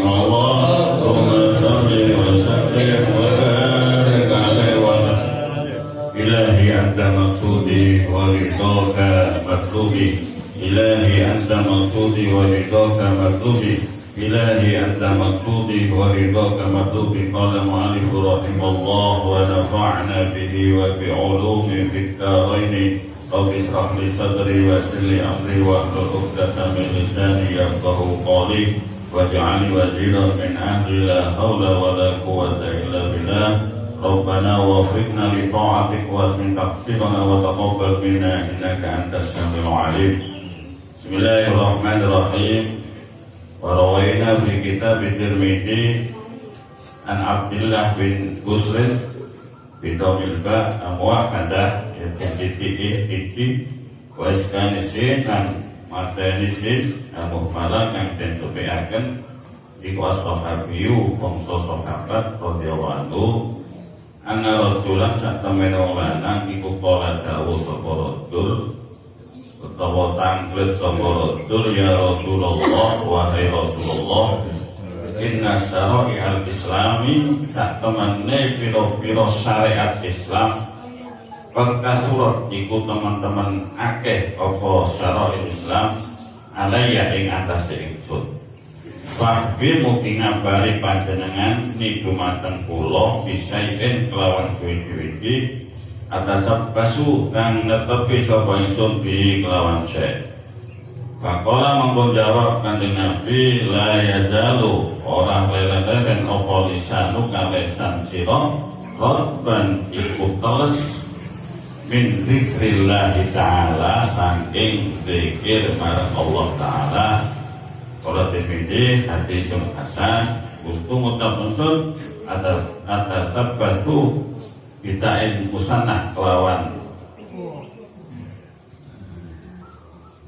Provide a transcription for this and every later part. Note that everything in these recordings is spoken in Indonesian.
اللهم صل وسلم وبارك عليه وعلى إلهي أنت مقصودي ورضاك مطلوبي إلهي أنت مقصودي ورضاك مطلوبي إلهي أنت مقصودي ورضاك مطلوبي. قال المؤلف رحمه الله ونفعنا به وبعلومه في الدارين. رب اشرح لي صدري ويسر لي أمري واحلل عقدة من لساني يفقهوا قولي واجعلني وزيرا من أهلي لا حول ولا قوة إلا بالله. ربنا وفقنا لطاعتك واسمن تقصيرنا وتقبل منا إنك أنت السميع العليم. بسم الله الرحمن الرحيم. وروينا في kitab Tirmidzi an Abdullah bin Busr bin Domilba Amwahadah titik wa iskanisin dan matanisin al-muhmalah yang den supiaken iku as-sahabiyu bangsa sahabat radhiyallahu anhu anna rajulan satamene wong lanang iku kala dawuh sapa rajul utawa tanglet sapa rajul ya Rasulullah wahai Rasulullah inna syara'i al-islami tak temane pira-pira syariat Islam surat iku teman-teman akeh apa syara'i Islam alaya ing atase ingsun. Fahbi mugi ngabari panjenengan ni dumateng kula bisaen kelawan suwi-suwi atas basu kang netepi sapa ingsun bi kelawan syekh. Faqala monggo jawab Kanjeng Nabi la yazalu ora leren apa lisanu kalesan sira korban iku teles min zikrillahi ta'ala saking zikir marang Allah ta'ala. Kalau dipilih hadis yang hasan untuk ngucap unsur atas sabatu bitain musanah kelawan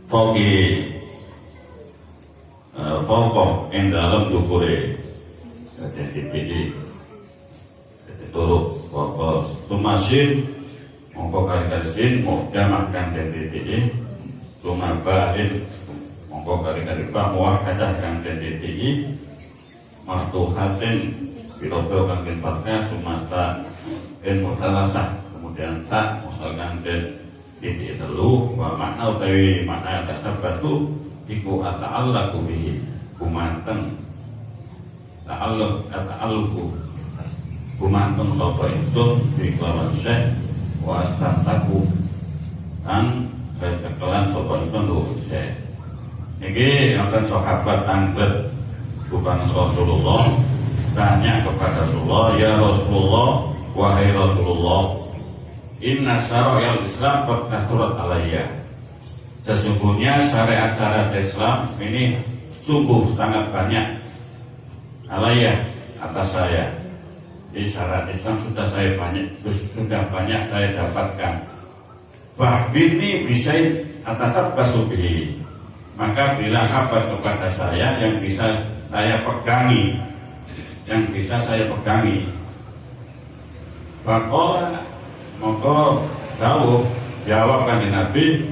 foki pokok yang dalam dukure jadi dipilih jadi turut pokok tumasin mongko kali-kali muhkamahkan dan dipilih tumabain mongko kali-kali muwahadah kang den DTI maftuhatin piro-piro kang den fathah sumasta en musalasah kemudian tak musalkan den DTI telu wa makna utawi makna tasabatu iku ata'allaqu bihi kumanteng ta'alluqu kumanteng sapa ingsun bi kelawan syekh wa astaqaku kan kekelan sapa ingsun lho syekh. Ini akan sahabat angkat bukan Rasulullah tanya kepada Rasulullah ya Rasulullah wahai Rasulullah inna syara'il Islam qad kathurat alayya. Sesungguhnya syariat-syariat Islam ini sungguh sangat banyak alayya atas saya. Di syariat Islam sudah banyak saya dapatkan. Bahbini bisa atas basubihi. Maka bila kabar kepada saya yang bisa saya pegangi, Faqala mongko dawuh jawab Kanjeng Nabi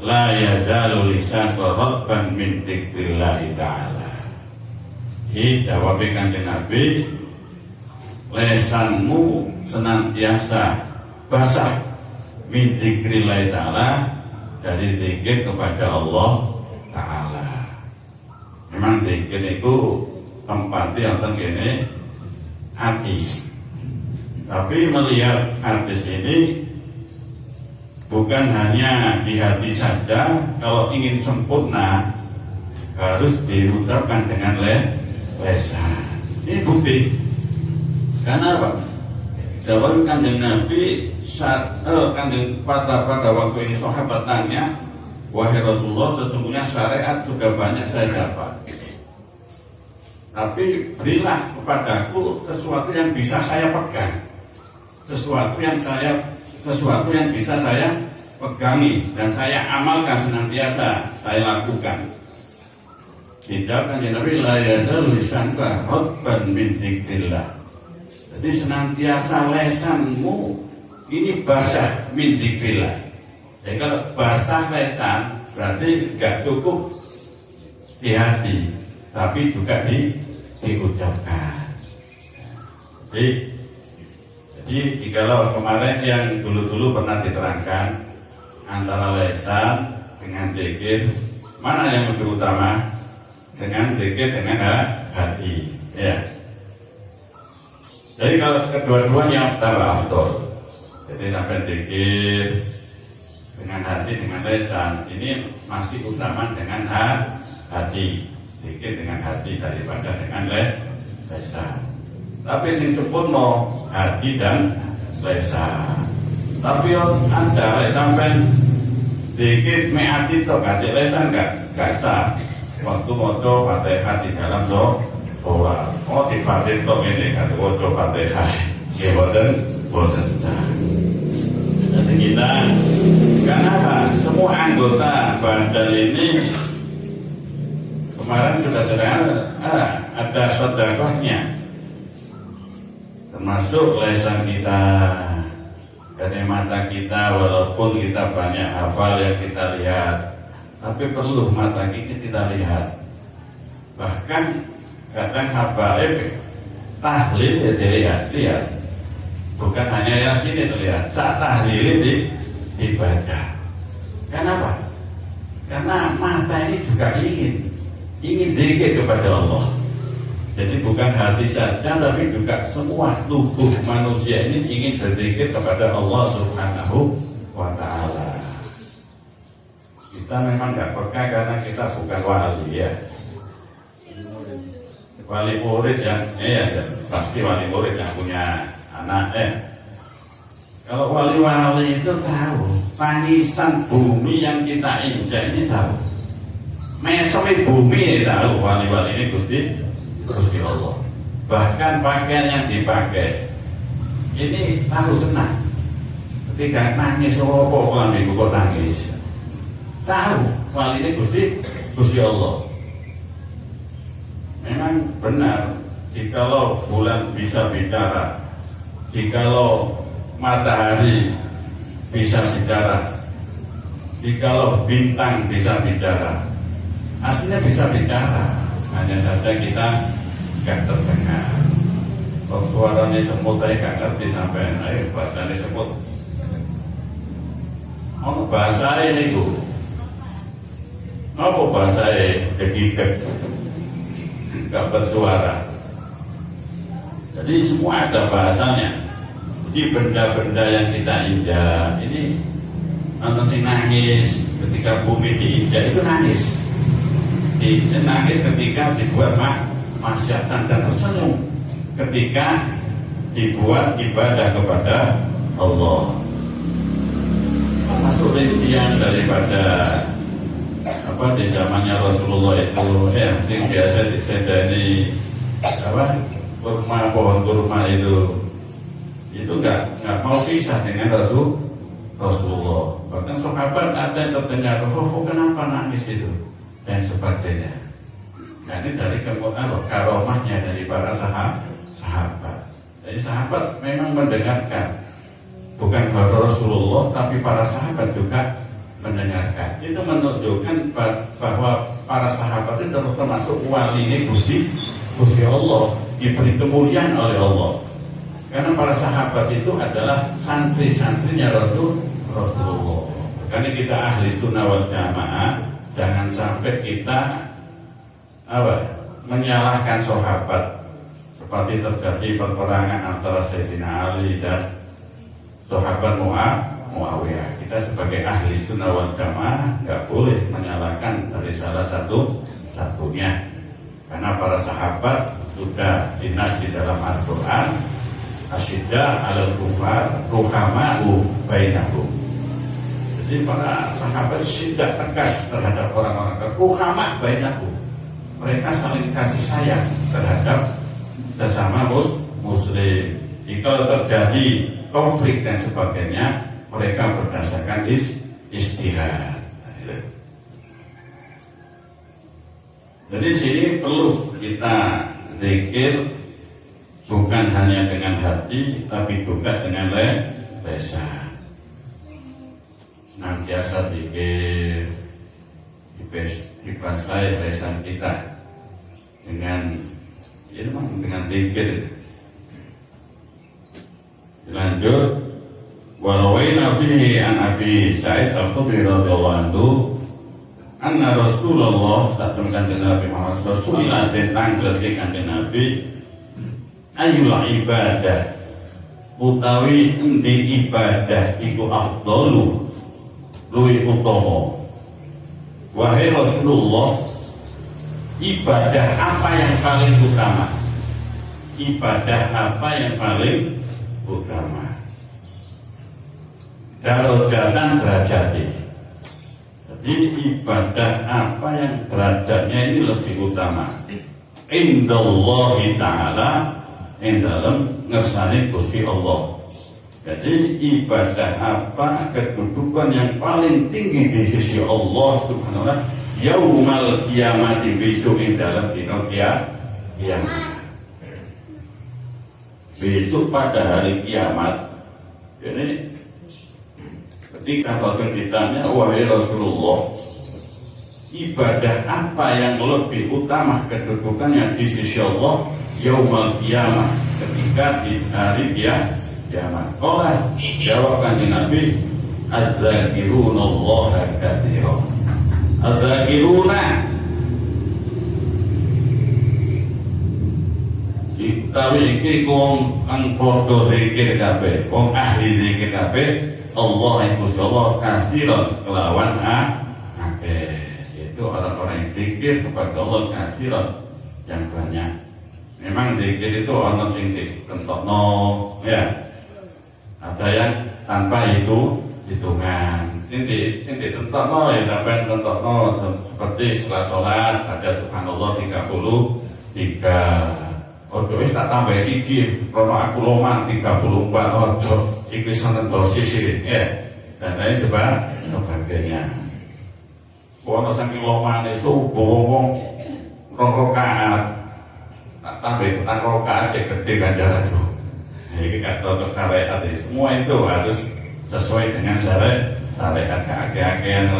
la yazalu lisan rabban min dzikrillahi ta'ala. Jawab Kanjeng Nabi lesanmu senantiasa basah min dzikrillahi ta'ala dari zikir kepada Allah Ta'ala. Memang zikir itu tempatnya yang tenggene hati. Tapi melihat hadis ini bukan hanya di hati saja. Kalau ingin sempurna harus diucapkan dengan lesan. Ini bukti. Karena apa? Jawab Kanjeng Nabi pada waktu ini sahabat tanya, wahai Rasulullah, sesungguhnya syariat sudah banyak saya dapat. Tapi berilah kepadaku sesuatu yang bisa saya pegang, sesuatu yang bisa saya pegangi dan saya amalkan senantiasa saya lakukan. Dijawab Kanjeng Nabi, la yazalu lisanuka radban min dzikrillah. Jadi senantiasa lesanmu ini basah min dzikrillah. Jadi kalau basah lesan berarti tidak cukup di hati, tapi juga di diucapkan. Jadi jikalau kemarin yang dulu-dulu pernah diterangkan antara lesan dengan dzikir, mana yang lebih utama? Dengan dzikir dengan hati, ya. Jadi kalau kedua-duanya tambah afdol. Jadi sampai dzikir dengan hati dengan lesan, ini masih utama dengan hati. Dzikir dengan hati daripada dengan lesan. Tapi sing sempurna hati dan lesan. Tapi anda sampai dikit me hati to kacik lesan gak sah. Waktu moco Fatihah di dalam sholat. Oh di Fatihah to ini kata moco Fatihah. Ya boten sah. Jadi kita karena semua anggota badan ini kemarin sudah terang ada sedekahnya. Termasuk lesan kita, dari mata kita, walaupun kita banyak hafal yang kita lihat, tapi perlu mata kita lihat. Bahkan kadang habaib tahlil ya dilihat, bukan hanya yasin itu lihat, saat tahlil dibaca. Kenapa? Karena mata ini juga ingin zikir kepada Allah. Jadi bukan hati saja, tapi juga semua tubuh manusia ini ingin berzikir kepada Allah Subhanahu wa Ta'ala. Kita memang gak peka karena kita bukan wali ya. Wali murid yang pasti wali murid yang punya anak Kalau wali-wali itu tahu tangisan bumi yang kita injak ini tahu. Mesoi bumi tahu wali-wali ini Gusti Allah. Bahkan pakaian yang dipakai ini tahu senang. Ketika nangis apa kalau ibu kok nangis. Tahu wali ini Gusti Allah. Memang benar jikalau bulan bisa bicara, jikalau matahari bisa bicara, jikalau bintang bisa bicara, aslinya bisa bicara. Hanya saja kita gak terdengar. Kalau suaranya semut saya gak ngerti sampai bahasanya semut. Bahasa ini itu apa bahasa degigek gak bersuara. Jadi semua ada bahasanya. Di benda-benda yang kita injak ini, nonton sing nangis ketika bumi diinjak itu nangis. Nangis ketika dibuat maksiatan dan tersenyum ketika dibuat ibadah kepada Allah. Masuk rincian daripada di zamannya Rasulullah itu yang biasa disedani pohon kurma itu nggak mau pisah dengan Rasulullah. Bahkan sahabat ada yang terdengar, kenapa nangis itu dan sebagainya. Nah ini dari karomahnya dari para sahabat. Jadi sahabat memang mendengarkan, bukan baru Rasulullah tapi para sahabat juga mendengarkan. Itu menunjukkan bahwa para sahabat itu termasuk wali ini Gusti Allah, diberi kemuliaan oleh Allah. Karena para sahabat itu adalah santri-santrinya Rasulullah. Karena kita ahli sunnah wal jamaah, jangan sampai kita menyalahkan sahabat seperti terjadi peperangan antara Sayyidina Ali dan sahabat Muawiyah. Kita sebagai ahli sunnah wal jamaah nggak boleh menyalahkan dari salah satunya, karena para sahabat sudah dinas di dalam Al-Quran, asyidda 'alal kufar ruhama'u bainahum. Jadi para sahabat tidak tegas terhadap orang-orang kafir, ruhama bainahum. Mereka saling kasih sayang terhadap sesama muslim. Jika terjadi konflik dan sebagainya, mereka berdasarkan istihad. Jadi di sini perlu kita zikir bukan hanya dengan hati, tapi juga dengan lisan. Senantiasa zikir, dibasahi lisan kita dengan dengan zikir. Lanjut, warawaina fihi an Abi Sa'id Al-Khudri radhiyallahu anhu anna Rasulullah sallallahu alaihi Nabi Muhammad Rasulullah tentang kanjeng Nabi ayul ibadah utawi endi ibadah iku afdalu luwih utama. Wahai Rasulullah, ibadah apa yang paling utama? Ibadah apa yang paling utama? Darajatan derajati. Jadi ibadah apa yang derajatnya ini lebih utama? Indallahi ta'ala, ing dalem ngersane Gusti Allah. Jadi ibadah apa, kedudukan yang paling tinggi di sisi Allah Subhanahu wa ta'ala yaumal kiamati, besok ing dalam dina kiamat. Besok pada hari kiamat. Jadi ketika Rasul ditanya, wahai Rasulullah, ibadah apa yang lebih utama kedudukannya di sisi Allah yaumal kiamat, ketika di hari kiamat? Qala, jawab kanjeng Nabi, az-zakiruna Allah katsiran. Az-zakiruna utawi iki wong kang padha zikir kabeh, wong ahli zikir kabeh, Allah iku Allah katsiran kelawan akeh. Itu orang-orang yang zikir kepada Allah katsiran, yang banyak. Memang zikir itu ana sing ditentokno, ya. Ada yang tanpa hitungan. Sing ditentokno ya sampean tentokno seperti setelah sholat ada subhanallah 33. Ojo wis tak tambah siji, krono aku loman 34. Ojo iki santen dosis iki, ya. Dan lain sebagainya. Ono saking lomane subuh wong rong rakaat. Tak tambah petang rakaat gede ganjaran itu. Ini kata syariat, semua itu harus sesuai dengan syariat keakean.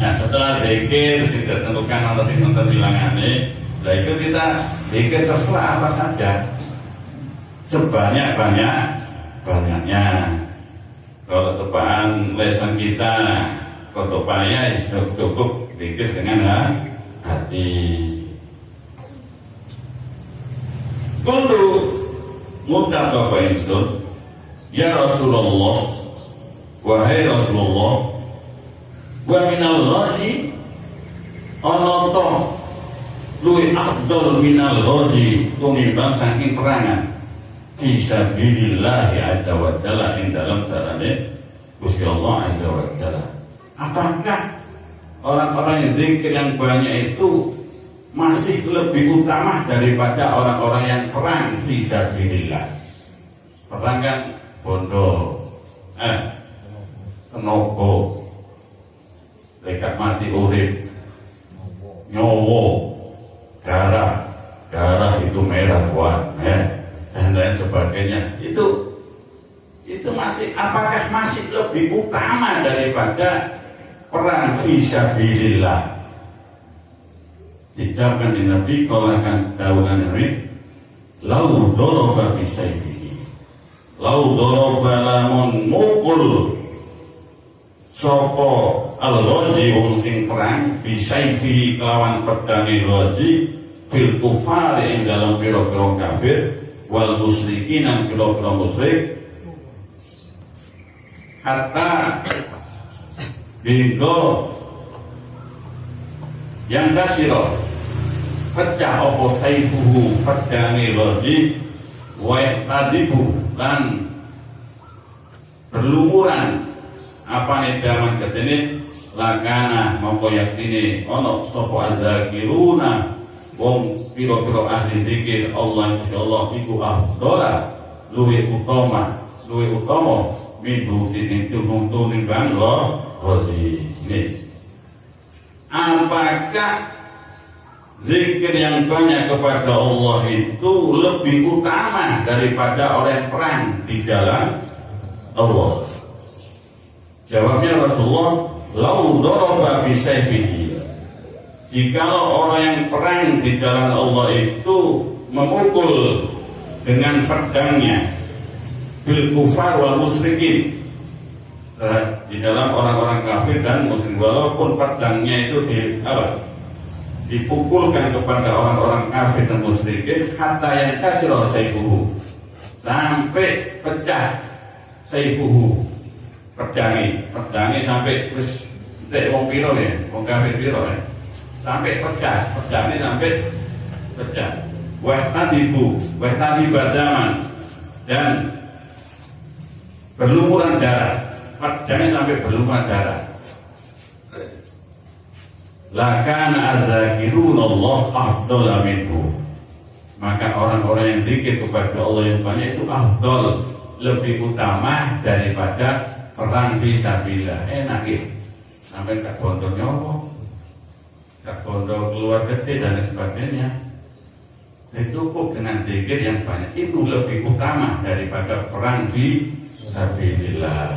Nah, setelah zikir sudah tentukan atau sing nonton bilangane, lah itu kita zikir terserah apa saja, sebanyak-banyaknya. Kalau tepaan lesan kita, kotopaya cukup zikir dengan hati. Untuk ngucap sapa ingsun, ya Rasulullah, wahai Rasulullah, wa minal ghazi ana ta luwih afdal minal ghazi tumimbang saking perangan fi sabilillah azza wa jalla ing dalam dalane Gusti Allah azza wa jalla. Apakah orang-orang yang zikir yang banyak itu masih lebih utama daripada orang-orang yang perang fi sabilillah? Perang kan bondo, tenaga, lekat mati urip, nyowo, darah itu merah buat, dan lain sebagainya. Itu masih, apakah masih lebih utama daripada perang fi sabilillah? Dijawabkan di Nabi, kalau akan tahunan ini, lau doroba bisayfihi, lau doroba lamun mukul sopo al-ghazi wong sing perang bisayfihi kelawan pedangi ghazi fil kufar ing dalam pira-pira kafir wal musyrikin dan pira-pira musyrik hatta hingga yang kasiro pecah opo saifuhu pedangi ghazi wa tadibu dan berlumuran apa nih daman ketene lakana mongko yakini ono sopo adzakiruna wong piro-piro ahli zikir Allah insyaallah iku afdala luwih utama minggu sini tuning bangga ghazi ini. Apakah zikir yang banyak kepada Allah itu lebih utama daripada orang perang di jalan Allah? Jawabnya Rasulullah, lau daraba bisayfihi, jikalau orang yang perang di jalan Allah itu memukul dengan pedangnya bil kufar wal musyrikin, di dalam orang-orang kafir dan musyrik, walaupun pedangnya itu dipukulkan kepada orang-orang kafir dan musyrikin, hatta yang kasih saifuhu, sampai pecah saifuhu, pedangnya sampai wis wong piro ya, wong kafir piro ya, sampai pecah, pedangnya sampai pecah. Wastadi badaman, dan berlumuran darah, pedangnya sampai berlumuran darah. Lakana azzakirun Allah afdala minhu, maka orang-orang yang zikir kepada Allah yang banyak itu afdal, lebih utama daripada perang fisabilillah. Enak ya, sampai tak bondo nyowo, tak bondo keluar gede dan sebagainya. Cukup dengan zikir yang banyak itu lebih utama daripada perang fisabilillah.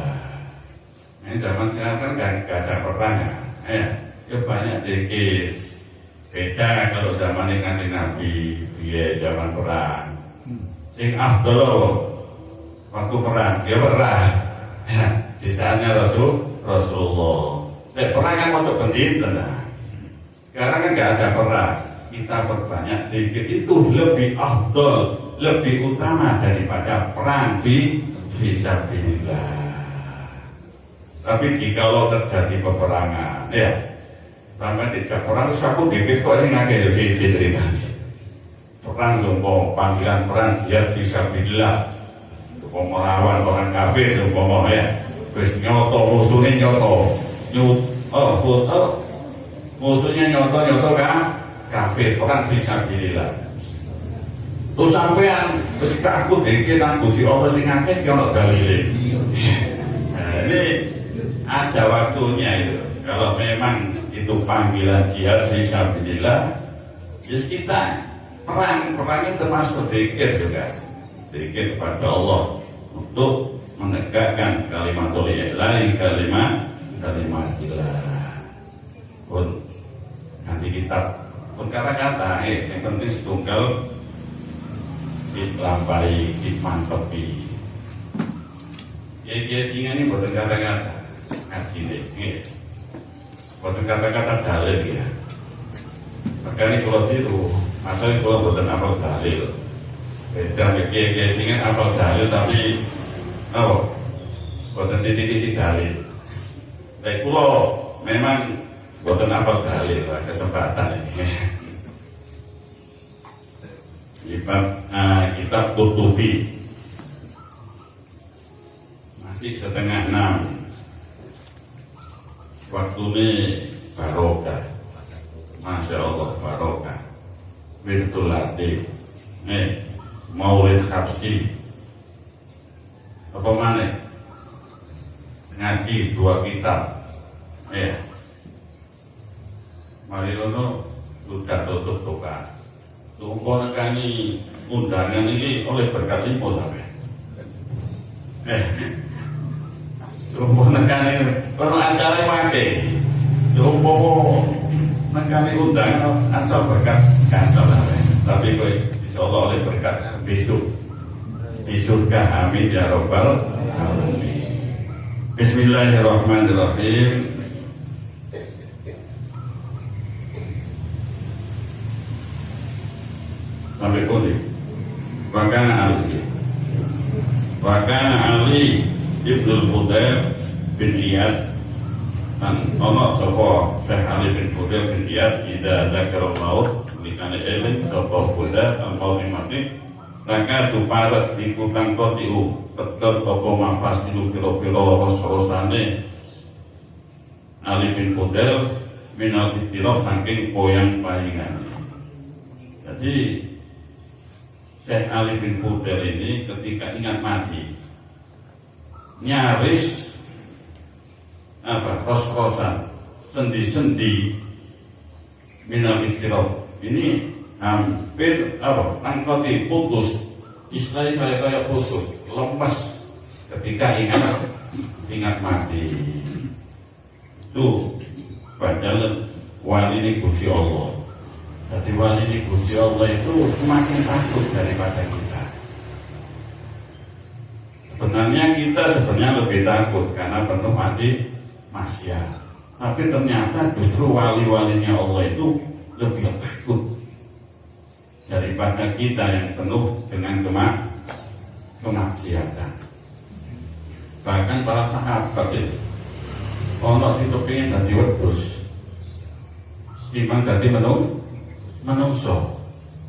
Ini zaman sekarang kan gak ada perang ya banyak zikir. Beda kalau zaman ini Nabi, zaman perang. Sing afdal waktu perang, dia perang. Sisanya Rasulullah. Perang kan masuk penting, sekarang kan gak ada perang. Kita perbanyak zikir itu lebih afdal, lebih utama daripada perang fisabilillah. Tapi jikalau terjadi peperangan, sampai tidak perang, terus aku zikir kok sing akeh ceritanya. Perang sumpah, panggilan perang jihad fisabilillah, sumpah melawan orang kafir, sumpah terus nyoto musuhnya musuhnya nyoto kan kafir, perang fisabilillah. Terus sampean wis aku dikit nang Gusti Allah sing akeh ki ono dalile. Nah, ini ada waktunya itu. Kalau memang itu panggilan jihad fisabilillah, ya kita perangnya termasuk zikir juga. Zikir kepada Allah untuk menegakkan kalimatul kalimatillah. Pun nanti kitab pun kata-kata, yang penting setunggal dilampai, dimantepi. Ya singa ini bukan kata-kata, ngaji nih, bukan kata-kata dalil ya. Makanya kalau itu, masalah kalau bukan apal dalil, beda ya singa apal dalil tapi, bukan titik-titik dalil. Baik kalau memang bukan apal dalil, kesempatan ini. Kitab Qurtubi masih setengah 6. Waktu ini barokah, Masya Allah barokah. Wirtul Latif, Maulid Habsyi, apa mana? Ngaji 2 kitab, mari ono sudah tutup tukar. Sumpah kami undangan ini oleh berkat limpo sampai. Sumpah nekani kalau acara pakai. Sumpah nekani undangan asal berkat kancol sampai. Tapi kau insyaallah oleh berkat besok di surga, amin ya robbal alamin. Bismillahirrahmanirrahim. Sampai kode Wakana Ali Ibnul Fudail bin Iyad, dan Allah sopo Syekh Ali bin Fudail bin Iyad ida dzakara maut likane eling sopo Fudail al-maut mati maka suparat ikutang kotiu tetep apa mafas itu kira-kira ros-rosane Ali bin Fudail minal ittiraf saking poyang paringane. Jadi Syekh Ali bin Fudail ini ketika ingat mati nyaris ros-rosan, sendi-sendi minal ittiraf ini hampir tangkoti putus, istilahnya saya kayak putus, lemes ketika ingat mati. Itu padahal wali ini Gusti Allah. Jadi wali ini Gusti Allah itu semakin takut daripada kita. Sebenarnya lebih takut karena penuh maksiat. Tapi ternyata justru wali-walinya Allah itu lebih takut daripada kita yang penuh dengan kemaksiatan. Bahkan para sahabat itu ono sing kepengin dadi wedhus timbang dadi menungso.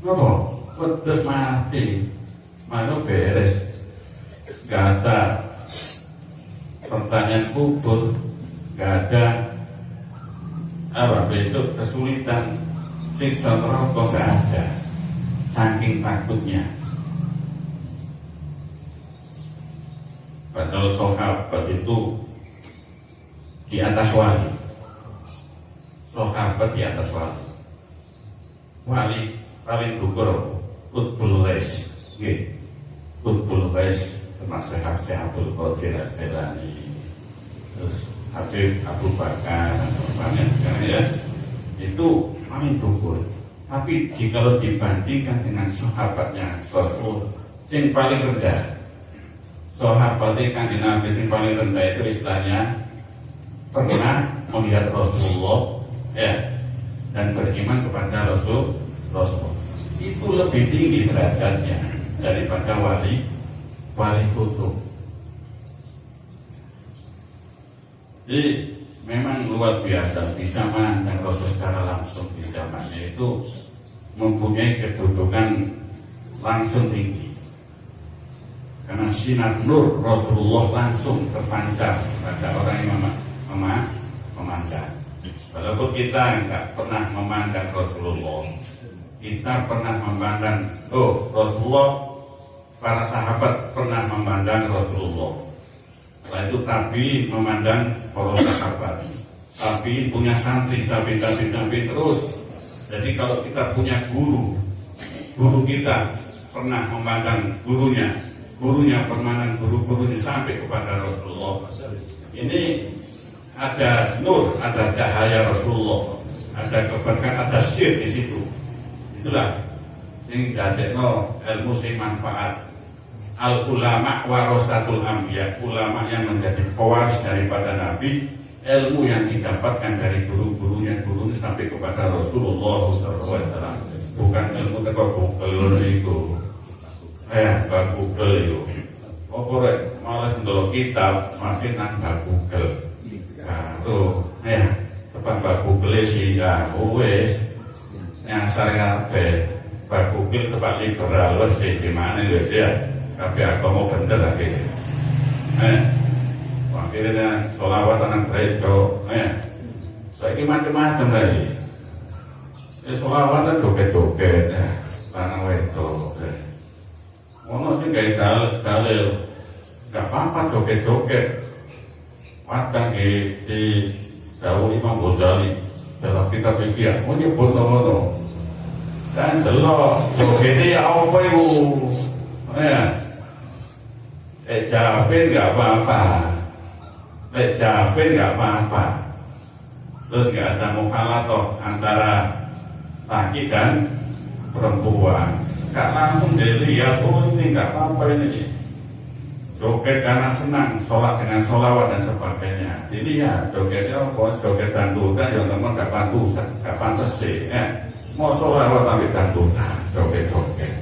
Napa? Wedhus mati, manuk beres. Gak ada pertanyaan kubur, gak ada besok kesulitan, siksa neraka gak ada. Saking takutnya. Padahal sahabat itu di atas wali. Sahabat di atas wali. Wali paling dhuwur Qutbul Ghais. Nggih. Qutbul Ghais termasuk Habibul Qadir Al-Jailani. Terus Habib Abu Bakar dan sebagainya ya. Itu paling dhuwur. Tapi jika dibandingkan dengan sahabatnya Rasul yang paling rendah, sahabatnya Kanjeng Nabi yang paling rendah itu istilahnya pernah melihat Rasulullah ya, dan beriman kepada Rasul itu lebih tinggi derajatnya daripada wali kutub. Jadi memang luar biasa bisa memandang Rasul secara langsung di zamannya itu mempunyai kedudukan langsung tinggi. Karena sinar nur Rasulullah langsung terpancar pada orang yang memandang. Walaupun kita enggak pernah memandang Rasulullah, kita pernah memandang Rasulullah, para sahabat pernah memandang Rasulullah. Setelah itu tabi'in memandang para sahabat. Tabi'in punya santri, tabi'in terus. Jadi kalau kita punya guru kita pernah memandang gurunya memandang guru-gurunya sampai kepada Rasulullah. Ini ada nur, ada cahaya Rasulullah, ada keberkahan, ada syir di situ. Itulah yang dadekno ilmu sing manfaat. Al ulama warasatul anbiya, ulama yang menjadi pewaris daripada Nabi, ilmu yang didapatkan dari guru-gurunya sampai kepada Rasulullah SAW. Bukan ilmu teko Google itu. Google itu. Pokoknya malas ndelok kitab, makin nang Google. Karo tepan Google sih wis nyasar kabeh. Google tempat liberal wis gimana ya. Tapi aku mau bener lagi. Akhirnya sholawat anak gereja. Saya macam-macam lagi. Sholawat joget-joget, tanah wedok. Ono sing gawe dalil, gak apa-apa joget-joget. Wadang di dawuh Imam Ghazali dalam kitab fikih, nyebut ngono. Dan delok jogete apa iku? Javin gak apa-apa. Javin gak apa-apa. Terus gak ada mukhalatoh antara laki dan perempuan. Gak langsung dilihat, ini gak apa-apa ini. Joget karena senang, sholat dengan sholawat dan sebagainya. Dilihat jogetnya apa? Joget dangdutan yang teman gak pantas sih. Mau sholawat tapi dangdutan, joget-joget.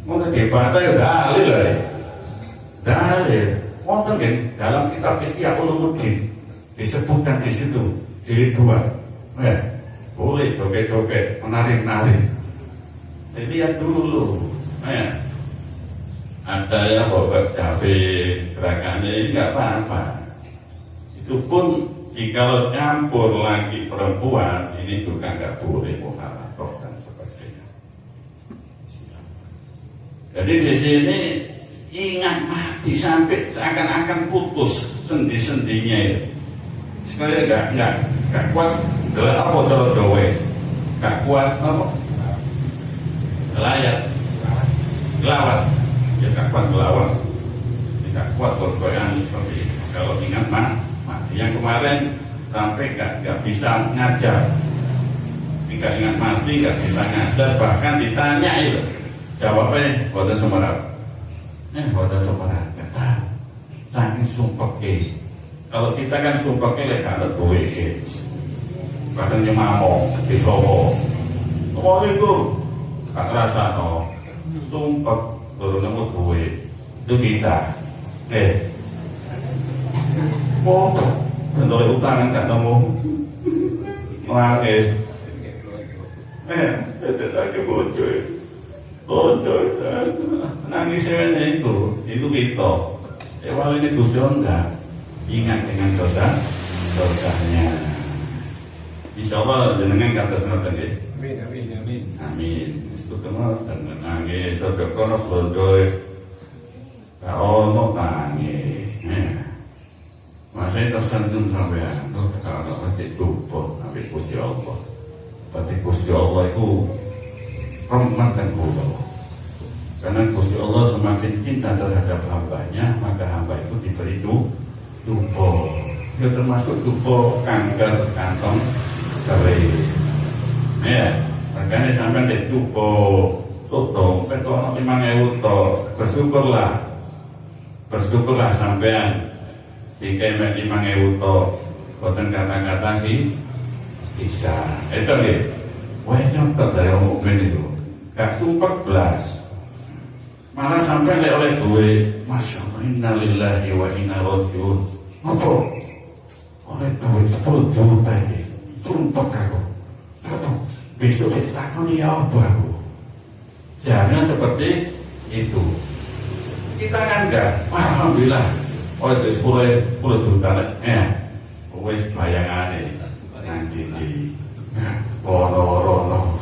Mau debat ya dalil lah. Dalil, wonten nggih dalam kitab Ihya Ulumuddin disebutkan di situ jilid 2. Boleh joget-joget, menari-nari. Lihat dulu. Ada yang bawa cafe gerakannya ini nggak apa-apa. Itu pun jika campur lagi perempuan ini juga nggak boleh mukhalathah dan sebagainya. Jadi di sini ingat mati sampai seakan-akan putus sendi-sendinya itu. Sekali nggak kuat gelap apa Jawa, nggak kuat apa layak gelawat, ya nggak kuat gelawat, tidak kuat bergoyang seperti itu. Kalau ingat mati yang kemarin sampai nggak bisa ngajar, Jika ingat mati nggak bisa ngajar, bahkan ditanya itu jawabnya boten semerap. Boten semerap. Kata saking sumpek. Kalau kita kan sumpek lek kalau duwe bahkan nyemamo di Solo. Oh itu gak terasa no. Sumpek turun nemu duwe. Itu kita. Bentuk utang kan gak nemu. Nangis. Saya lagi bocor. Nangisnya itu kita. Wali ini Gusti Allah ingat dengan dosanya. Insya Allah jenengan kata senang tadi. Amin. Itu kenal dan nangis. Terus kono bocor. Kau nangis. Masa tersenyum sampean. Kalau nanti cukup habis Gusti Allah. Berarti Gusti Allah itu rahmatan Allah. Karena Gusti Allah semakin cinta terhadap hambanya, maka hamba itu diberi dupo. Ya termasuk dupo kanker kantong kering. Makanya sampai di dupo tutup. Kalau 5.000 to, bersyukurlah sampean. Jika 5.000 to, boten kata-kata bisa. Itu deh. Wah contoh dari orang mukmin itu. Gak sumpah belas. Malah sampai oleh gue, Masya Allah, innalillahi wa inna rajiun. Apa? Oleh gue 10 juta ini, sumpah aku. Besok ditakoni apa aku? Jangan seperti itu. Kita kan enggak, alhamdulillah. Oleh itu 10 juta, wes bayangan nanti di rono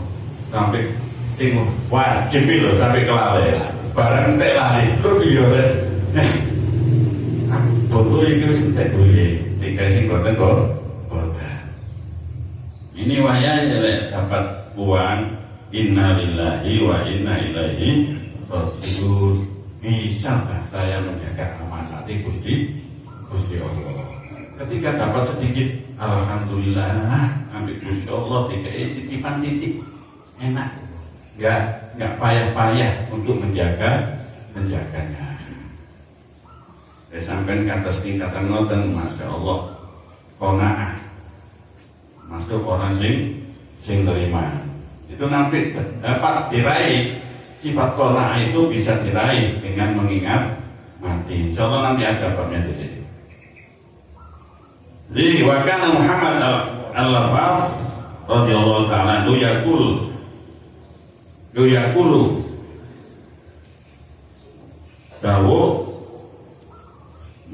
sampai sing wajib lho sampai kelale. Barang entek lali, lu yo le. Bodoh iki wis entek duwe, dikasih boten kok. Ini wayahnya dapat uang. Innalillahi wa inna ilaihi rajiun. Bisakah saya menjaga amanat Gusti Allah? Ketika dapat sedikit, alhamdulillah, ambil Gusti Allah titipan titik enak. Nggak payah-payah untuk menjaganya. Sampai kata tingkatan ngoten, Masya Allah, qanaah. Masuk orang sing terima. Itu nanti dapat diraih. Sifat qanaah itu bisa diraih dengan mengingat mati. Insya Allah nanti ada babnya di sini. Jadi wakana Muhammad al-Lafaf radhiyallahu ta'ala yaqulu dawu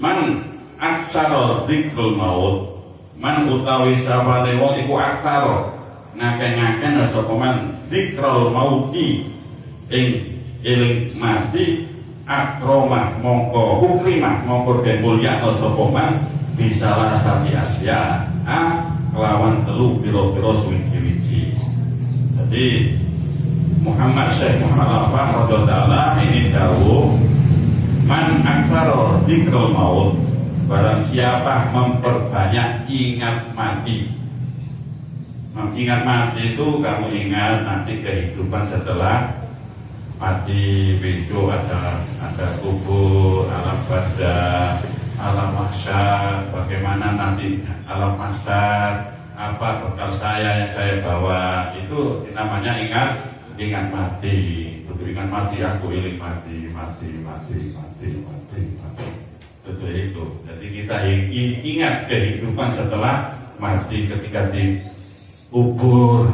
man aksara dzikrul maut, man utawi sabane wong iku aksara ngakeh-ngakeh sapa man dzikrul mauti ing eling mati, akromah mongko ukrimah mongko den mulya sapa man bisa rasati asya kelawan telu pira-pira suwi-wiji. Jadi Syekh Muhammad Al-Fah radhiyallahu ini dawuh man aktsara dzikrul maut, barang siapa memperbanyak ingat mati. Mengingat mati itu kamu ingat nanti kehidupan setelah mati, besok ada kubur, alam barzah, alam mahsyar, bagaimana nanti alam mahsyar, apa bekal saya yang saya bawa, itu namanya ingat mati. Untuk ingat mati aku iling mati. Itu itu. Jadi kita ingat kehidupan setelah mati, ketika di kubur,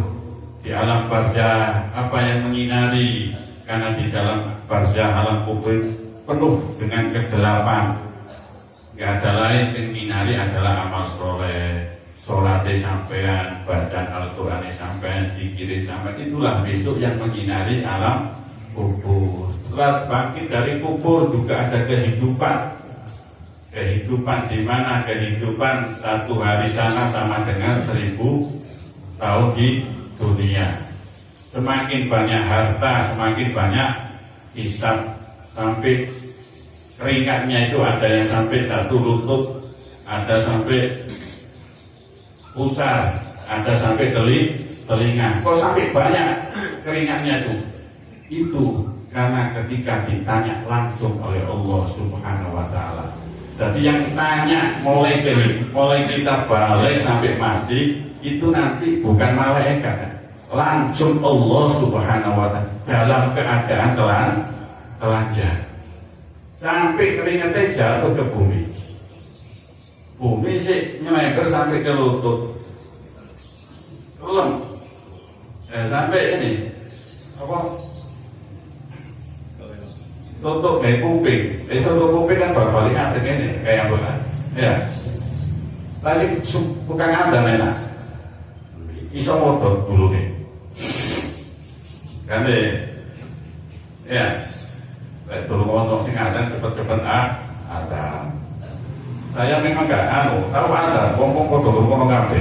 di alam barzah, apa yang menyinari, karena di dalam barzah alam kubur penuh dengan kegelapan. Gak ada lain yang minari adalah amal soleh, sholatnya sampean, badan Al-Qurannya sampean, dikiri sampean. Itulah besok yang menyinari alam kubur. Setelah bangkit dari kubur juga ada kehidupan. Kehidupan di mana? Kehidupan satu hari sana sama dengan 1000 tahun di dunia. Semakin banyak harta, semakin banyak hisab, sampai keringatnya itu ada yang sampai 1 lutut, ada sampai pusar, ada sampai telinga. Kok sampai banyak keringatnya itu? Itu karena ketika ditanya langsung oleh Allah Subhanahu wa Ta'ala. Jadi yang tanya mulai kita balik sampai mati itu nanti bukan malaikat, langsung Allah Subhanahu wa Ta'ala dalam keadaan telanjang sampai keringatnya jatuh ke bumi. Bumi sih nyelebar sampai ke lutut, belum sampai ini apa? Tutup kayak kuping, tutup kuping kan berbalik ada ini kayak apa kan? Ya, masih bukan ada enak. Iso motor dulu nih, kan deh, ya, dulu ngomong sing ada cepet-cepet ada. Saya memang nggak tahu ada, ngomong dulu ngomong apa?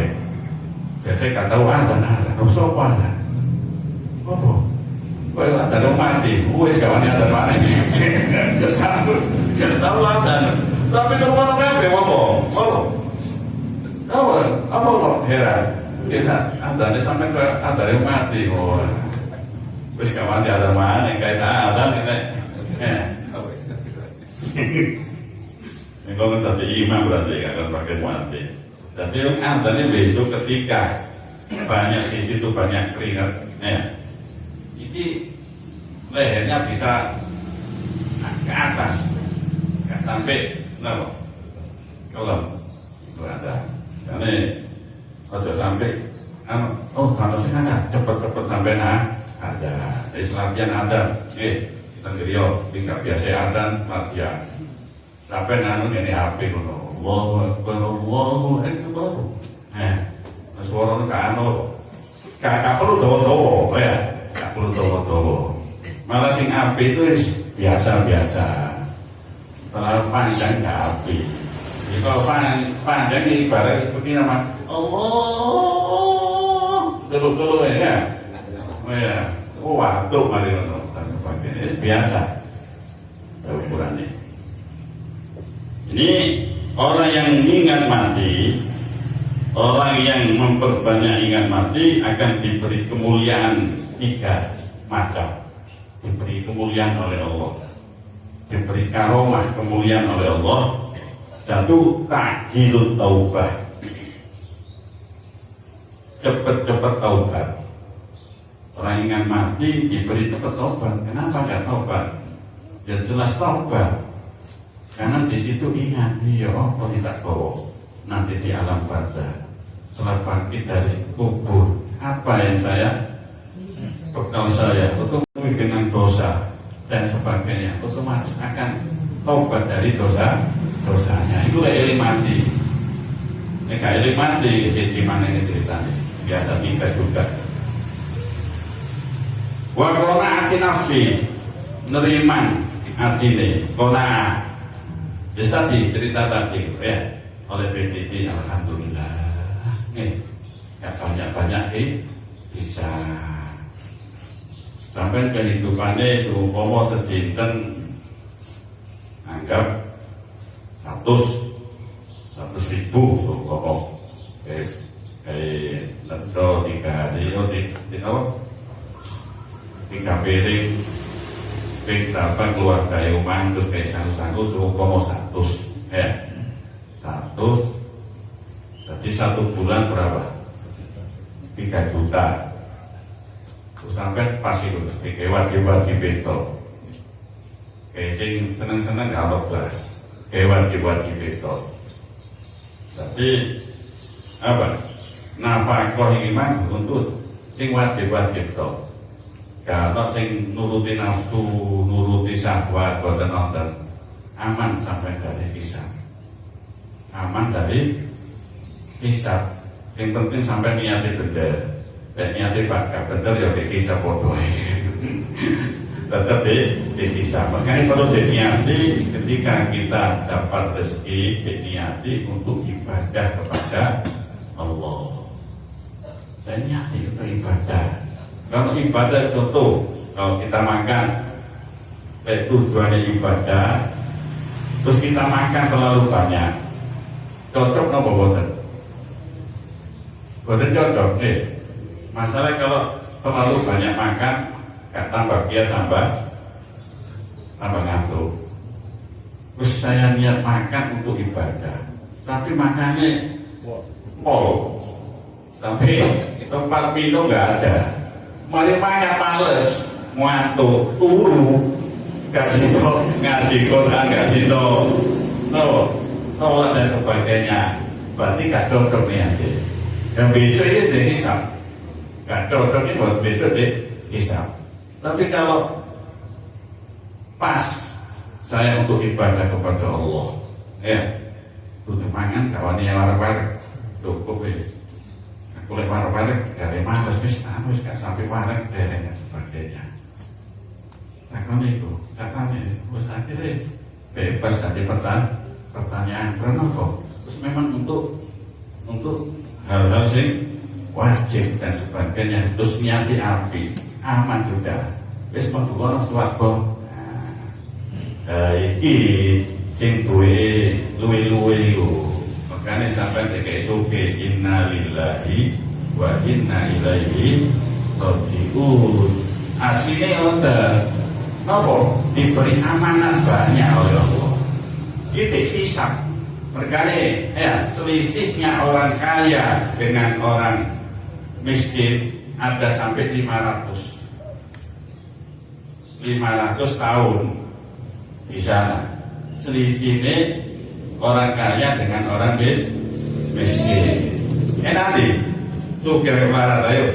Saya nggak tahu ada, nusuk ada, apa? Kalau ada dong mati, kawannya ada mana? Tahu ada, tapi kalau orang apa? Apa heran? Kita ada sampai ke ada yang mati, kawannya ada mana? Kayak ada kita. Ini kalau tadi imam berarti akan pakai mati. Tapi yang ada ini besok ketika banyak di situ banyak keringat, jadi lehernya bisa ke atas, nggak sampai kalau ada, karena kalau sampai kalau sih ada cepet sampai ada latihan ada, tenggiriyo tinggal biasa ada latihan, sampai ini HP kuno, Allahu Akbar, suara kakak perlu doa ya. Tak perlu tahu-tahu. Malah sing api itu biasa-biasa. Terlalu panjang nggak api. Jadi kalau panjang ini ibarat seperti nama Allah. Dulu ya. Waktu mari dan sebagainya. Biasa. Ukurannya. Ini orang yang ingat mati, orang yang memperbanyak ingat mati akan diberi kemuliaan 3 macam. Diberi kemuliaan oleh Allah, diberi karomah kemuliaan oleh Allah. Satu, ta'jilut taubah, cepat-cepat taubat. Orang ingat mati diberi cepat taubat. Kenapa gak taubat? Ya jelas taubat, karena di situ ingat, iya apa tidak bawa nanti di alam barzah setelah bangkit dari kubur, apa yang bekal saya untuk dengan dosa dan sebagainya, otomatis akan taubat dari dosanya. Itu eling mati. Ini eling mati di mana ini ceritanya? Biasa tingkat juga. Wa qanaati nafsi, neriman atine, qanaah. Jadi tadi cerita tadi ya oleh PDD, alhamdulillah. Ya banyak-banyak bisa. Sampai kehidupannya seumpama sedinten anggap 100.000 pokok ledo 3 hari tiga piring berapa keluarga rumah terus kayak satu seumpama 100 jadi 1 bulan berapa 3 juta. Sampai pasti ketika wajib-wajib itu kayak sing seneng-seneng kalau kelas kayak wajib-wajib itu. Jadi apa nafkah iman untuk sing wajib-wajib itu. Kalau sing nuruti nafsu, nuruti syahwat, boten nonton aman sampai dari hisab. Aman dari hisab. Yang penting sampai niatnya benar. Dan niatnya bakal benar ya disisa bodoh. Tetap disisa. Makanya perlu diniati ketika kita dapat rezeki, diniati untuk ibadah kepada Allah. Dan niati itu ibadah. Kalau ibadah contoh, kalau kita makan, tujuannya ibadah, terus kita makan terlalu banyak, cocok apa boten? Boten cocok, Masalah kalau terlalu banyak makan, gak tambah giat, tambah ngantuk. Terus saya niat makan untuk ibadah, tapi makannya pol, tapi tempat minum nggak ada. Mari makan males, ngantuk, turu, gak situ ngaji Quran, gak situ sholat dan sebagainya. Berarti gak cocok nih aja. Dan besok ini sudah hisap, gak cocok ini buat besok deh hisap. Tapi kalau pas saya untuk ibadah kepada Allah, ya, untuk makan kawannya warek-warek, cukup wis. Aku lek warek-warek dari males wis gak sampai warek dan sebagainya. Takkan itu, wis akhirnya bebas dari pertanyaan kenapa? Terus memang untuk hal-hal sing wajib dan sebagainya, terus niati api, aman juga. Wis mlebu swarga. Iki sing duwe luwe-luwe iku. Makane sampeyan dikek suge inna lillahi wa inna ilaihi raji'un. Asline ngoten. Napa? Diberi amanat banyak oleh Allah. Itu hisab. Makane ya selisihnya orang kaya dengan orang miskin ada sampai 500 tahun. Di sana selisihnya orang kaya dengan orang miskin. Nanti tuh kira-kira ayo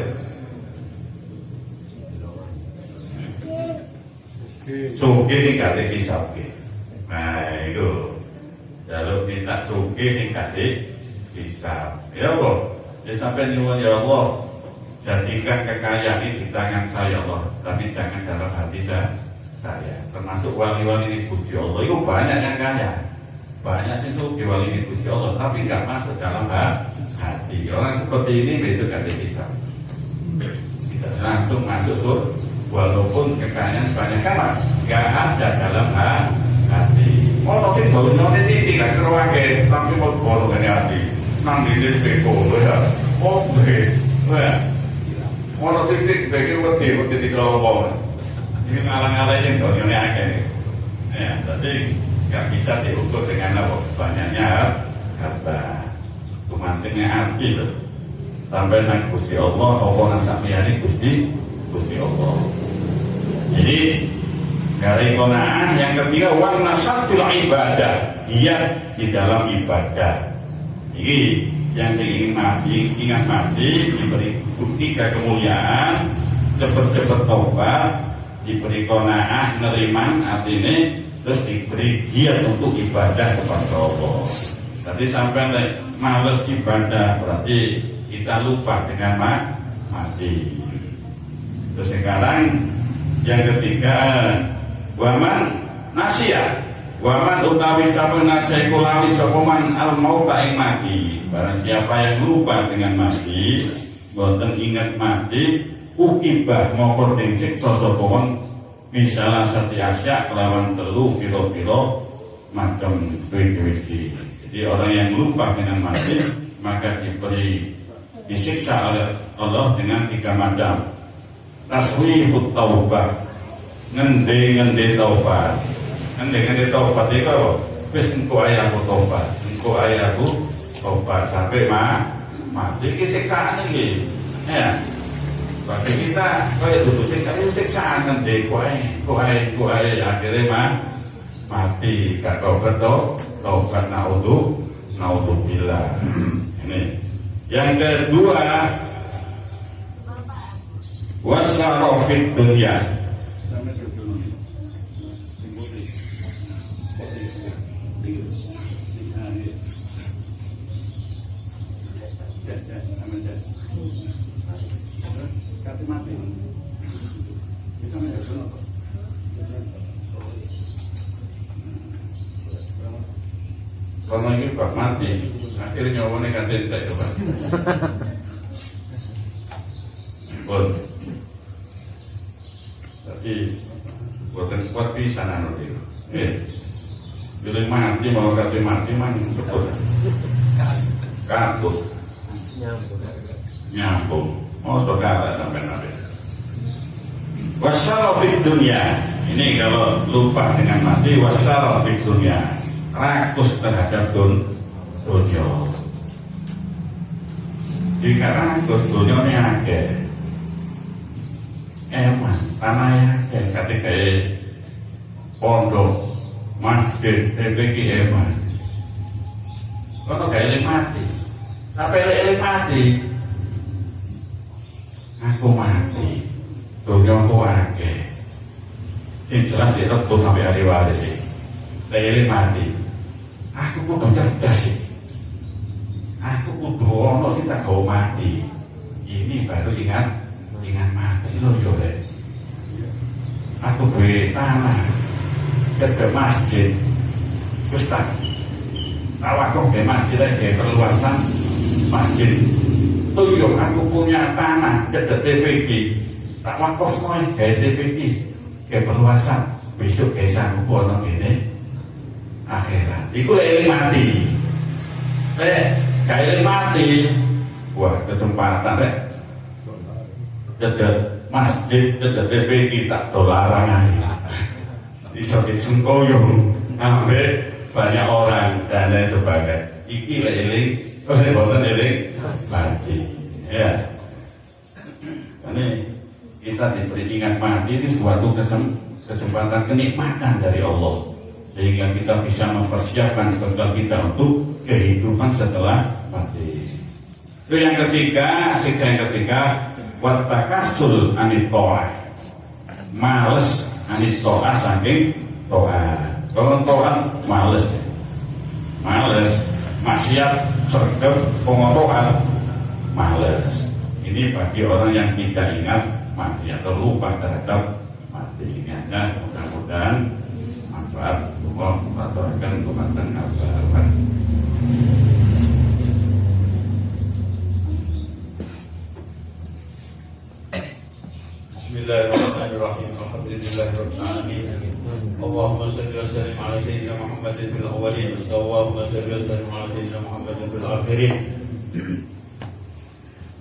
suge sing kate hisab. Nah itu kalau minta suge sing kate hisab. Ya Allah, ya sampai nyuwun ya Allah, jadikan kekayaan ini di tangan saya Allah, tapi jangan dalam hati saya. Termasuk wali-wali ini Gusti Allah itu banyak yang kaya, banyak sih sugi wali ini Gusti Allah, tapi nggak masuk dalam hati. Orang seperti ini besok gak bisa, tidak langsung masuk surga, walaupun kekayaan banyak kan nggak ada dalam hati. Mau sih baru nyontek titik nggak seruake, tapi mau bolong ini hati, nang di beko ya, ya, mau titik beko wedi kelompok. Ini ngalang-ngalang yang dunia akeh. Ya, jadi nggak bisa diukur dengan apa banyaknya harta. Tumantingnya arti loh. Sampai nang Gusti Allah, apa nang sampeyan Gusti Allah. Jadi dari qanaah yang ketiga warna syatul ibadah, giat di dalam ibadah. Ini yang saya ingin ingat mati diberi bukti kemuliaan, cepat-cepat taubat, diberi qanaah neriman artinya, terus diberi giat untuk ibadah kepada Allah. Tadi sampai males ibadah berarti kita lupa dengan mati. Terus sekarang yang ketiga waman nasya, waman utawi sapa nasya kulawi sokoman al mauta ing mati. Barang siapa yang lupa dengan mati, boten ingat mati, ukibah mongko den siksa sapa wong misalah setiasya kelawan telu piro-piro macam wiki-wiki. Jadi orang yang lupa dengan mati maka diberi disiksa oleh Allah dengan 3 macam. Taswifut taubah, ngende taubat. Ngende taubat itu wis engko ae aku taubat, engko ae aku taubat sampai mati. Iki siksaan iki. Ya. Bagi kita kaya duduk siksaan nanti kuai akhirnya mati gak taubat naudzubillah. Ini yang kedua wasarofid dunia. Mati bisa menjadi apa? Kalau ini bak mati, akhirnya nyawanya kan tidak coba. Bon, tapi bukan kuat bisa nanti. Bila mati mau kata mati mana betul? Kartu nyambung. mau saudara sampai nanti. Wasyarafid dunia, ini kalau lupa dengan mati, wasyarafid dunia, rakus terhadap dunia. Jika rakus dunia ini akeh, eman tanahnya akeh, ketika pondok, masjid, TPG eman. Kalau gak eling mati, tapi eling mati, aku mati, dunia aku akeh. Ini jelas direktur sampai hari waris sih. Eling mati, aku kudu cerdas sih. Aku kudu ono sing tak kau mati. Ini baru ingat mati lo yo le. Aku duwe tanah dekat masjid. Wis tak tawakoh ke masjid ke perluasan masjid. Tuyuk aku punya tanah dekat TPG. Tak wakaf noe ke TPG ke perluasan besok ke sanggup ono ngene akhirat. Iku lek mati. Kayak mati, wah kesempatan rek, dedet masjid, dedet TPG tak dolarang aja, disokit sengkoyong, sampai banyak orang dan lain sebagainya. Iki eling, oleh boten eling mati, ya. Ini kita diberi ingat mati ini suatu kesempatan kenikmatan dari Allah, sehingga kita bisa mempersiapkan bekal kita untuk kehidupan setelah mati. Itu yang ketiga, siksa yang ketiga, watakasul anit to'ah, males anit to'ah saking to'ah. Kalau to'ah males, maksiat sergap pengotohan males. Ini bagi orang yang tidak ingat mati atau lupa terhadap mati. Ingatnya mudah-mudahan manfaat Allah mengaturkan kematian abad. Bismillahirrahmanirrahim. Alhamdulillahirabbil alamin. Allahumma shalli wa sallim ala sayyidina Muhammadin fil awwalin. Allahumma shalli wa sallim ala sayyidina Muhammadin fil akhirin.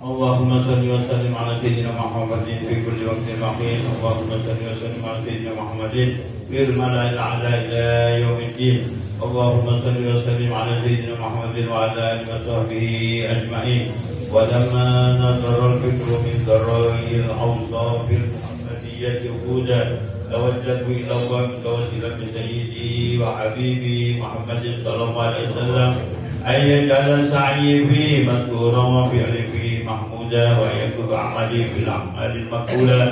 Allahumma shalli wa sallim ala sayyidina Muhammadin fi kulli waqtin wa hin. Allahumma shalli wa sallim ala sayyidina Muhammadin fil mala'il a'la ila yaumiddin. Allahumma shalli wa sallim ala sayyidina Muhammadin wa ala alihi wa sahbihi ajma'in. ولما نظر الفكر من ذرائع الأوصاف المحمدية وجودا توجهت إلى الله متوسلا بسيدي وحبيبي محمد صلى الله عليه وسلم أن يجعل سعيي فيه مذكورا وفعلي فيه محمودا وأن يكتب عملي في الأعمال المقبولة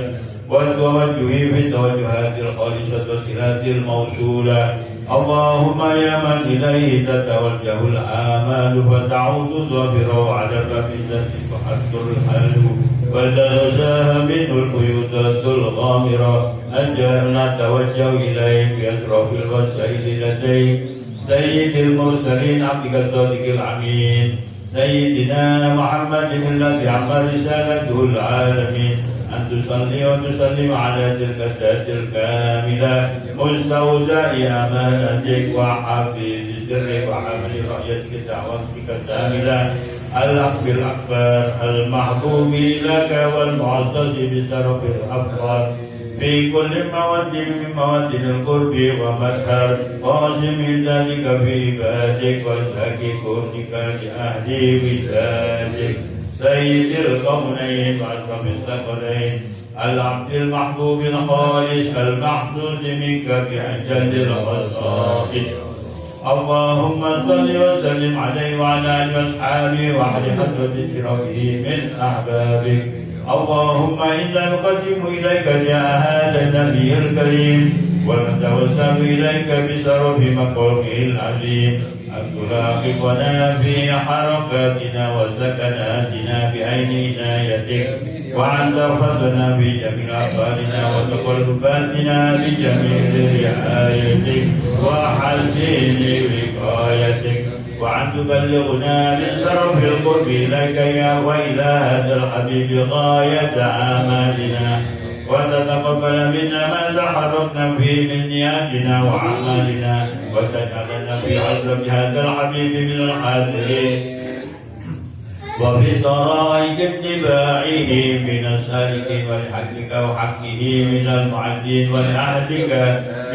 وتوجهي في التوجهات الخالصة والصلات الموصولة. اللهم يا من إليه تتوجه الآمال فتعود ظافرا على باب الذي تحضر الحل وتغشاها منه القيودات الغامرة. أجعلنا نتوجه إليك بأشرف الوسائل لديك سيد المرسلين عبدك الصادق الأمين سيدنا محمد الذي عم رسالته العالمين. أن تصلي وتسلم على تلك الساعة الكاملة مستودع أمانتك وحفيظ سرك وحمل رأيتك دعوتك الكاملة الحق الأكبر المحبوب لك والمعزز بشرف الأفضل في كل مواد من مواد القرب ومدهر قاسم ذلك في عبادك واسلك كونك لأهل ودادك سيد الكونين وأشرف الثقلين العبد المحبوب الخالص المحسوس منك بأجل الخصائص. اللهم صل وسلم عليه وعلى آله وأصحابه وعلى حضرة اشرافه من أحبابك. اللهم إنا نقدم إليك جاء هذا النبي الكريم ونتوسل إليك بشرف مقامه العظيم أن تلاحقنا في حركاتنا وسكناتنا بعين عنايتك وأن تحفظنا في جميع أفعالنا وتقلباتنا بجميل رعايتك وحسين وقايتك وأن تبلغنا من شرف القرب إليك يا وإلى هذا الحبيب غاية آمالنا وتتقبل منا ما تحركنا فيه من نياتنا وأعمالنا وتجعلنا في حضرة هذا الحبيب من الحاضرين وبطرائق اتباعه من السالك ولحقك وحقه من المعدين ولعهدك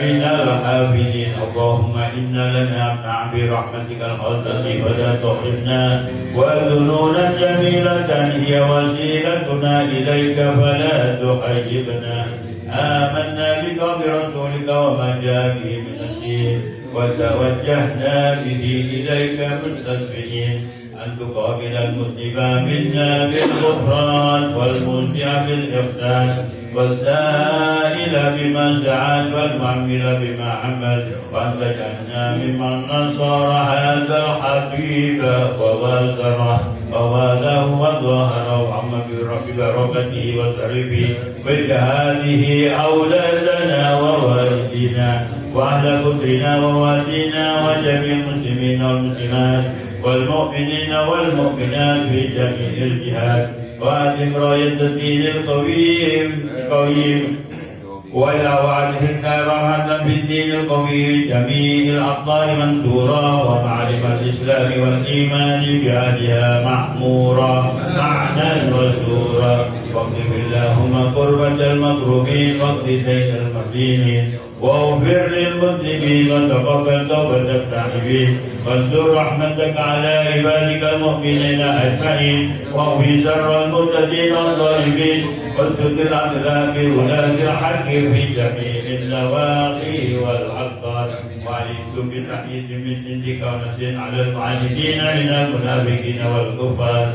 من الحافظين. اللهم إنا لنعم برحمتك الخاصة فلا تحرمنا وذنونا جميلة هي وسيلتنا إليك فلا تحجبنا. آمنا بك وبرسولك وما جاء به من الدين وتوجهنا به إليك مستسلمين أن تقابل المذنب منا بالغفران والمسيء بالإحسان والسائل بما سعد والمعمل بما عمل وأن تجعلنا ممن نصر هذا الحبيب ووازره وواله وظهره وعم بركته وسرفه وجهاده أولادنا ووالدنا وأهل قدرنا ووالدنا وجميع المسلمين والمسلمات والمؤمنين والمؤمنات في جميع الجهات وأدم راية الدين القويم وأدخلنا رحمة في الدين القوي جميع الأبطال منصورا ومعرفة الإسلام والإيمان بأهلها معمورا معنا وزورا واغفر اللهم قربة المكروبين واقض دين المدينين واغفر للمذنبين وتقبل توبة التائبين وانصر رحمتك على عبادك المؤمنين أجمعين واغفر شر المرتدين والظالمين واسد الأعداء في ولاة الحق في جميع النواحي والأقطار وعلمت بالتحييد من عندك ونصر على المعاندين من المنافقين والكفار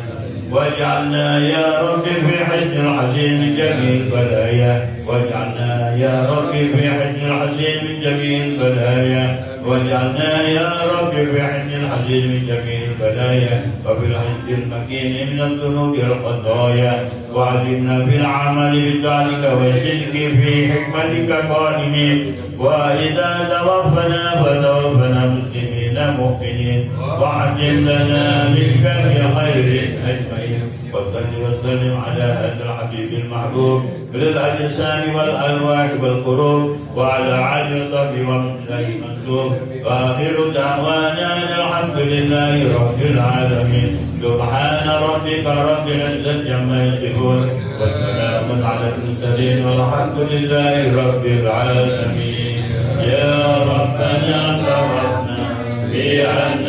واجعلنا يا رب في حسن الحسين من جميع البلايا واجعلنا يا رب في حسن الحسين من جميع البلايا واجعلنا يا رب في حسن الحسين من جميع البلايا وفي الحسن المكين من الذنوب والخطايا وعلمنا بالعمل بطاعتك والصدق في حكمتك قائمين وإذا توفنا فتوفنا مسلمين مؤمنين وعجل لنا منك بخير أجمعين وصل وسلم على هذا الحبيب المحبوب بالأجسام والأرواح والقلوب وعلى آله وصحبه ومن منسوب وآخر دعوانا الحمد لله رب العالمين سبحان ربك رب العزة عما يصفون وسلام على المرسلين والحمد لله رب العالمين. يا ربنا ترحمنا بأن